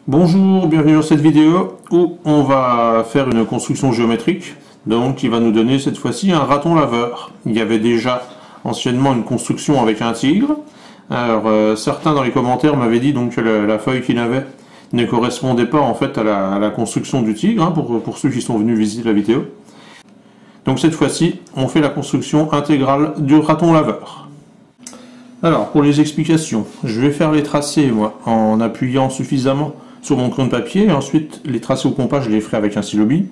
Bonjour, bienvenue dans cette vidéo où on va faire une construction géométrique, donc qui va nous donner cette fois-ci un raton laveur. Il y avait déjà anciennement une construction avec un tigre. Alors certains dans les commentaires m'avaient dit donc que la feuille qu'il avait ne correspondait pas en fait à la construction du tigre, hein, pour ceux qui sont venus visiter la vidéo. Donc cette fois-ci, on fait la construction intégrale du raton laveur. Alors pour les explications, je vais faire les tracés moi en appuyant suffisamment sur mon crayon de papier, et ensuite les tracés au compas je les ferai avec un stylo bille.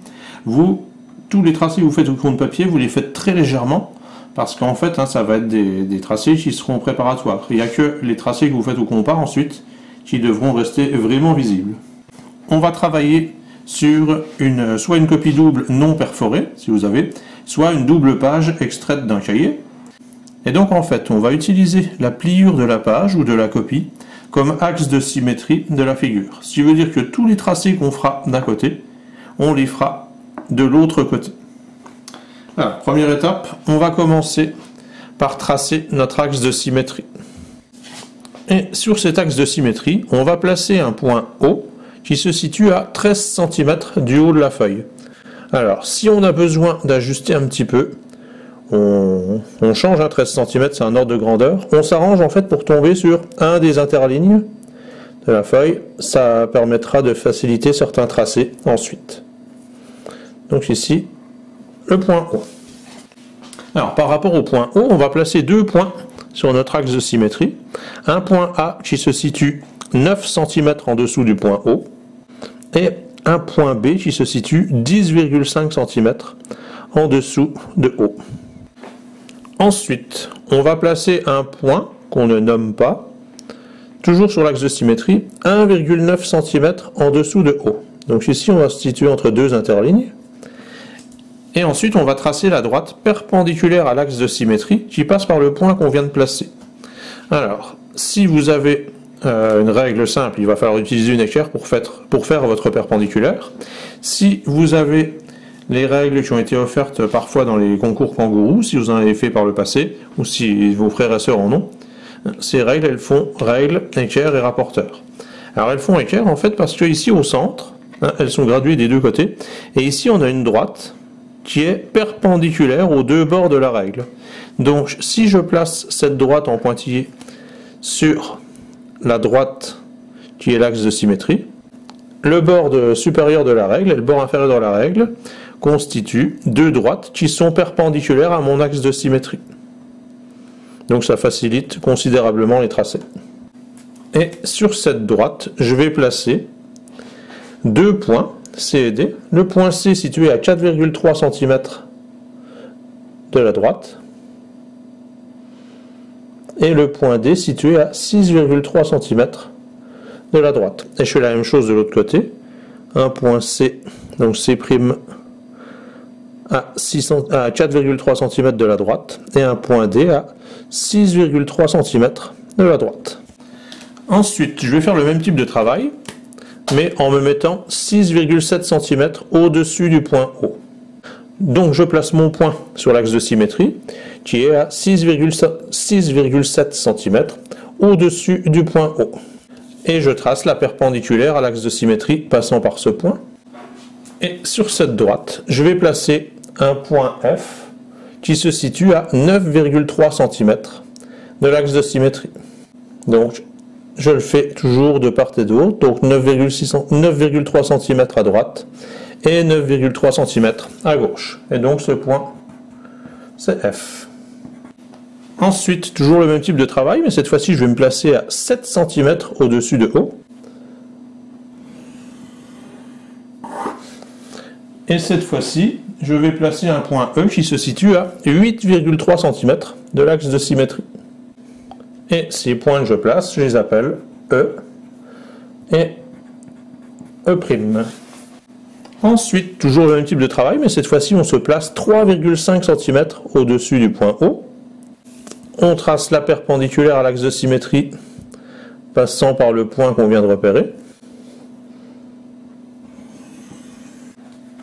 Vous, tous les tracés que vous faites au crayon de papier, vous les faites très légèrement, parce qu'en fait hein, ça va être des tracés qui seront préparatoires. Il n'y a que les tracés que vous faites au compas ensuite qui devront rester vraiment visibles. On va travailler sur soit une copie double non perforée, si vous avez, soit une double page extraite d'un cahier. Et donc en fait, on va utiliser la pliure de la page ou de la copie comme axe de symétrie de la figure. Ce qui veut dire que tous les tracés qu'on fera d'un côté, on les fera de l'autre côté. Alors, première étape, on va commencer par tracer notre axe de symétrie. Et sur cet axe de symétrie, on va placer un point O qui se situe à 13 cm du haut de la feuille. Alors, si on a besoin d'ajuster un petit peu, on change à 13 cm, c'est un ordre de grandeur. On s'arrange en fait pour tomber sur un des interlignes de la feuille. Ça permettra de faciliter certains tracés ensuite. Donc ici, le point O. Alors par rapport au point O, on va placer deux points sur notre axe de symétrie. Un point A qui se situe 9 cm en dessous du point O et un point B qui se situe 10,5 cm en dessous de O. Ensuite, on va placer un point qu'on ne nomme pas, toujours sur l'axe de symétrie, 1,9 cm en dessous de O. Donc ici, on va se situer entre deux interlignes. Et ensuite, on va tracer la droite perpendiculaire à l'axe de symétrie qui passe par le point qu'on vient de placer. Alors, si vous avez une règle simple, il va falloir utiliser une équerre pour faire votre perpendiculaire. Si vous avez les règles qui ont été offertes parfois dans les concours kangourous, si vous en avez fait par le passé, ou si vos frères et sœurs en ont, ces règles, elles font règle, équerre et rapporteur. Alors elles font équerre en fait parce que ici au centre, elles sont graduées des deux côtés, et ici on a une droite qui est perpendiculaire aux deux bords de la règle. Donc si je place cette droite en pointillé sur la droite qui est l'axe de symétrie, le bord supérieur de la règle et le bord inférieur de la règle constituent deux droites qui sont perpendiculaires à mon axe de symétrie. Donc ça facilite considérablement les tracés. Et sur cette droite, je vais placer deux points C et D. Le point C situé à 4,3 cm de la droite et le point D situé à 6,3 cm de la droite. Et je fais la même chose de l'autre côté. Un point C, donc C' à 4,3 cm de la droite et un point D à 6,3 cm de la droite. Ensuite, je vais faire le même type de travail, mais en me mettant 6,7 cm au-dessus du point O. Donc je place mon point sur l'axe de symétrie, qui est à 6,7 cm au-dessus du point O. Et je trace la perpendiculaire à l'axe de symétrie passant par ce point. Et sur cette droite, je vais placer un point F qui se situe à 9,3 cm de l'axe de symétrie. Donc je le fais toujours de part et d'autre, donc 9,3 cm à droite et 9,3 cm à gauche. Et donc ce point, c'est F. Ensuite, toujours le même type de travail, mais cette fois-ci je vais me placer à 7 cm au-dessus de O. Et cette fois-ci, je vais placer un point E qui se situe à 8,3 cm de l'axe de symétrie. Et ces points que je place, je les appelle E et E'. Ensuite, toujours le même type de travail, mais cette fois-ci on se place 3,5 cm au-dessus du point O. On trace la perpendiculaire à l'axe de symétrie passant par le point qu'on vient de repérer.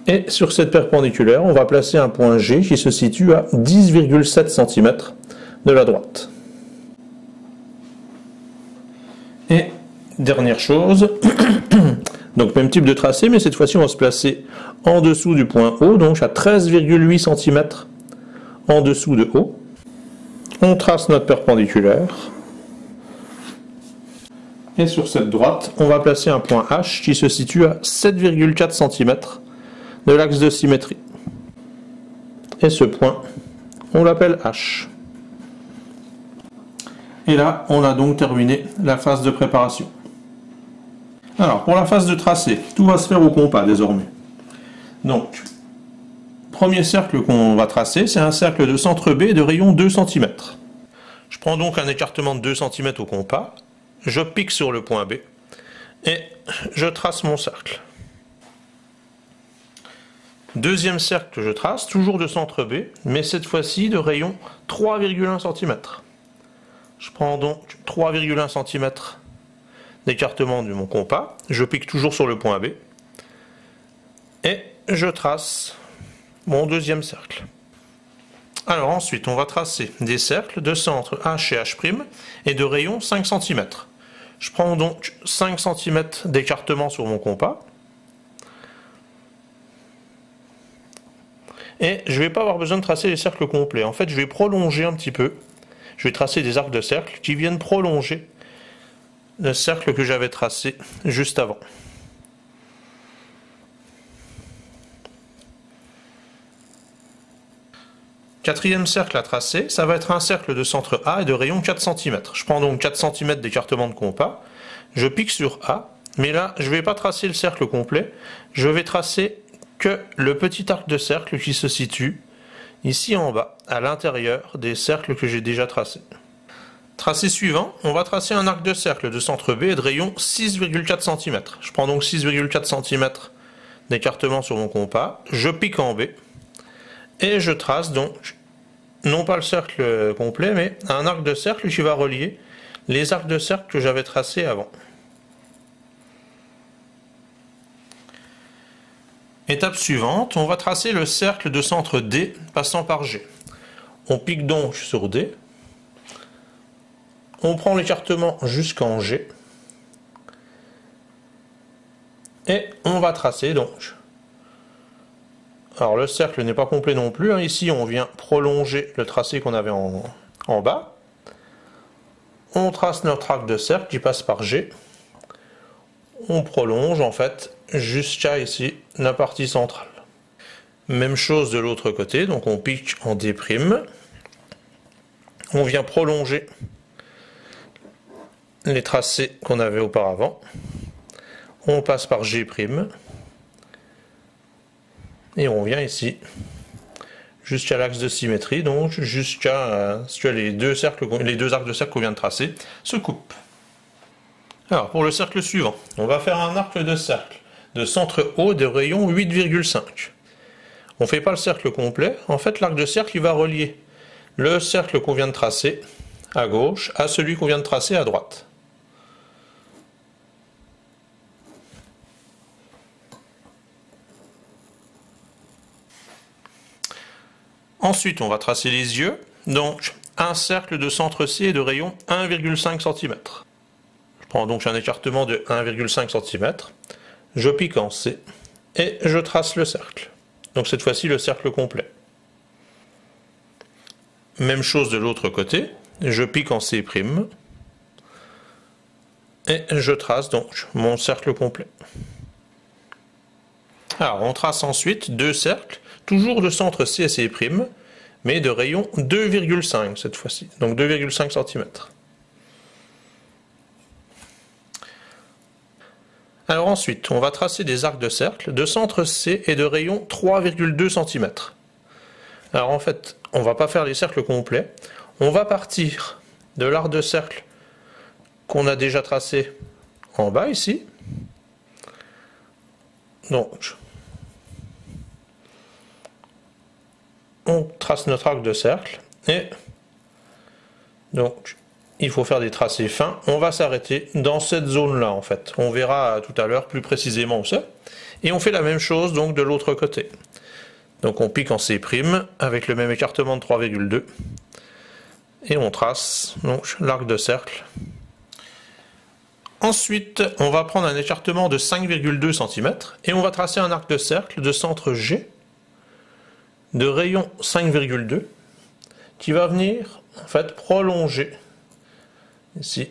Et sur cette perpendiculaire, on va placer un point G qui se situe à 10,7 cm de la droite. Et dernière chose, Donc même type de tracé, mais cette fois-ci on va se placer en dessous du point O, donc à 13,8 cm en dessous de O. On trace notre perpendiculaire. Et sur cette droite, on va placer un point H qui se situe à 7,4 cm de l'axe de symétrie. Et ce point, on l'appelle H. Et là, on a donc terminé la phase de préparation. Alors, pour la phase de tracé, tout va se faire au compas désormais. Donc, premier cercle qu'on va tracer, c'est un cercle de centre B de rayon 2 cm. Je prends donc un écartement de 2 cm au compas, je pique sur le point B, et je trace mon cercle. Deuxième cercle que je trace, toujours de centre B, mais cette fois-ci de rayon 3,1 cm. Je prends donc 3,1 cm d'écartement de mon compas, je pique toujours sur le point B, et je trace mon deuxième cercle. Alors ensuite, on va tracer des cercles de centre H et H' et de rayon 5 cm. Je prends donc 5 cm d'écartement sur mon compas, et je ne vais pas avoir besoin de tracer les cercles complets. En fait, je vais prolonger un petit peu. Je vais tracer des arcs de cercle qui viennent prolonger le cercle que j'avais tracé juste avant. Quatrième cercle à tracer, ça va être un cercle de centre A et de rayon 4 cm. Je prends donc 4 cm d'écartement de compas, je pique sur A, mais là, je ne vais pas tracer le cercle complet, je vais tracer que le petit arc de cercle qui se situe ici en bas, à l'intérieur des cercles que j'ai déjà tracés. Tracé suivant, on va tracer un arc de cercle de centre B et de rayon 6,4 cm. Je prends donc 6,4 cm d'écartement sur mon compas, je pique en B, et je trace donc, non pas le cercle complet, mais un arc de cercle qui va relier les arcs de cercle que j'avais tracés avant. Étape suivante, on va tracer le cercle de centre D passant par G. On pique donc sur D, on prend l'écartement jusqu'en G, et on va tracer donc. Alors le cercle n'est pas complet non plus, hein. Ici on vient prolonger le tracé qu'on avait en bas. On trace notre arc de cercle qui passe par G. On prolonge en fait jusqu'à ici la partie centrale. Même chose de l'autre côté, donc on pique en D'. On vient prolonger les tracés qu'on avait auparavant. On passe par G'. Et on vient ici jusqu'à l'axe de symétrie, donc jusqu'à ce que les deux arcs de cercle qu'on vient de tracer se coupent. Alors pour le cercle suivant, on va faire un arc de cercle de centre O de rayon 8,5. On ne fait pas le cercle complet, en fait l'arc de cercle il va relier le cercle qu'on vient de tracer à gauche à celui qu'on vient de tracer à droite. Ensuite, on va tracer les yeux, donc un cercle de centre C et de rayon 1,5 cm. Je prends donc un écartement de 1,5 cm, je pique en C et je trace le cercle. Donc cette fois-ci le cercle complet. Même chose de l'autre côté, je pique en C' et je trace donc mon cercle complet. Alors on trace ensuite deux cercles, toujours de centre C et C', mais de rayon 2,5 cette fois-ci, donc 2,5 cm. Alors ensuite, on va tracer des arcs de cercle de centre C et de rayon 3,2 cm. Alors en fait, on ne va pas faire les cercles complets, on va partir de l'arc de cercle qu'on a déjà tracé en bas ici. Donc, on trace notre arc de cercle et donc il faut faire des tracés fins. On va s'arrêter dans cette zone là en fait. On verra tout à l'heure plus précisément où c'est. Et on fait la même chose donc de l'autre côté. Donc on pique en C' avec le même écartement de 3,2 et on trace donc l'arc de cercle Ensuite, on va prendre un écartement de 5,2 cm et on va tracer un arc de cercle de centre G de rayon 5,2 qui va venir en fait prolonger ici.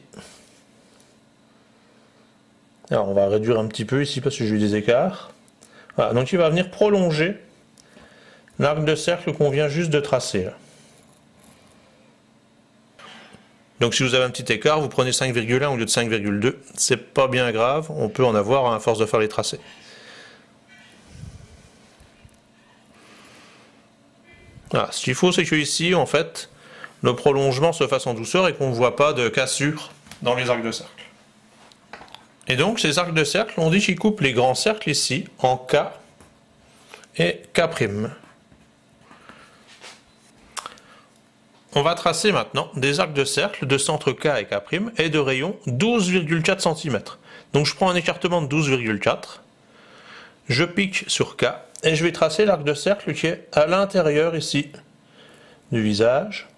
Alors on va réduire un petit peu ici parce que j'ai eu des écarts. Voilà, donc il va venir prolonger l'arc de cercle qu'on vient juste de tracer là. Donc si vous avez un petit écart, vous prenez 5,1 au lieu de 5,2, c'est pas bien grave, on peut en avoir à force de faire les tracés. Voilà, ce qu'il faut, c'est que ici, en fait, le prolongement se fasse en douceur et qu'on ne voit pas de cassure dans les arcs de cercle. Et donc ces arcs de cercle, on dit qu'ils coupent les grands cercles ici en K et K'. On va tracer maintenant des arcs de cercle de centre K et K' et de rayon 12,4 cm. Donc je prends un écartement de 12,4, je pique sur K et je vais tracer l'arc de cercle qui est à l'intérieur ici du visage.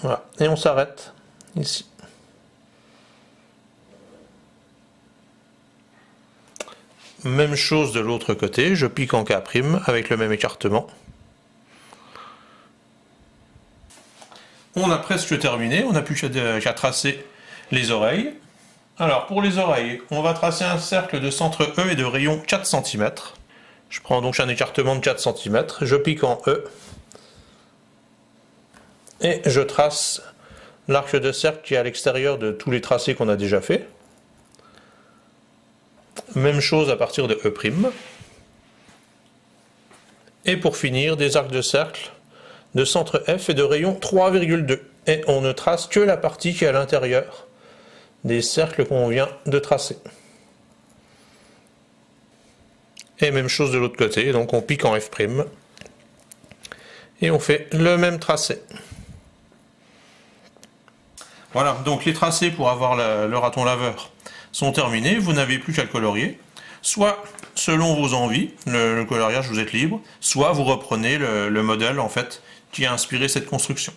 Voilà, et on s'arrête ici. Même chose de l'autre côté, je pique en K' avec le même écartement. On a presque terminé, on n'a plus qu'à tracer les oreilles. Alors pour les oreilles, on va tracer un cercle de centre E et de rayon 4 cm. Je prends donc un écartement de 4 cm, je pique en E et je trace l'arc de cercle qui est à l'extérieur de tous les tracés qu'on a déjà fait. Même chose à partir de E'. Et pour finir, des arcs de cercle de centre F et de rayon 3,2. Et on ne trace que la partie qui est à l'intérieur des cercles qu'on vient de tracer. Et même chose de l'autre côté, donc on pique en F'. Et on fait le même tracé. Voilà, donc les tracés pour avoir le raton laveur sont terminés. Vous n'avez plus qu'à le colorier. Soit selon vos envies, le coloriage vous êtes libre, soit vous reprenez le modèle en fait qui a inspiré cette construction.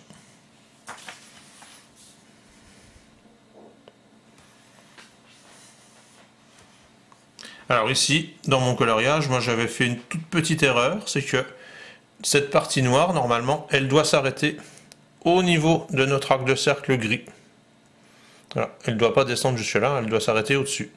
Alors ici, dans mon coloriage, moi j'avais fait une toute petite erreur, c'est que cette partie noire, normalement, elle doit s'arrêter au niveau de notre arc de cercle gris. Voilà. Elle ne doit pas descendre jusque là, elle doit s'arrêter au-dessus.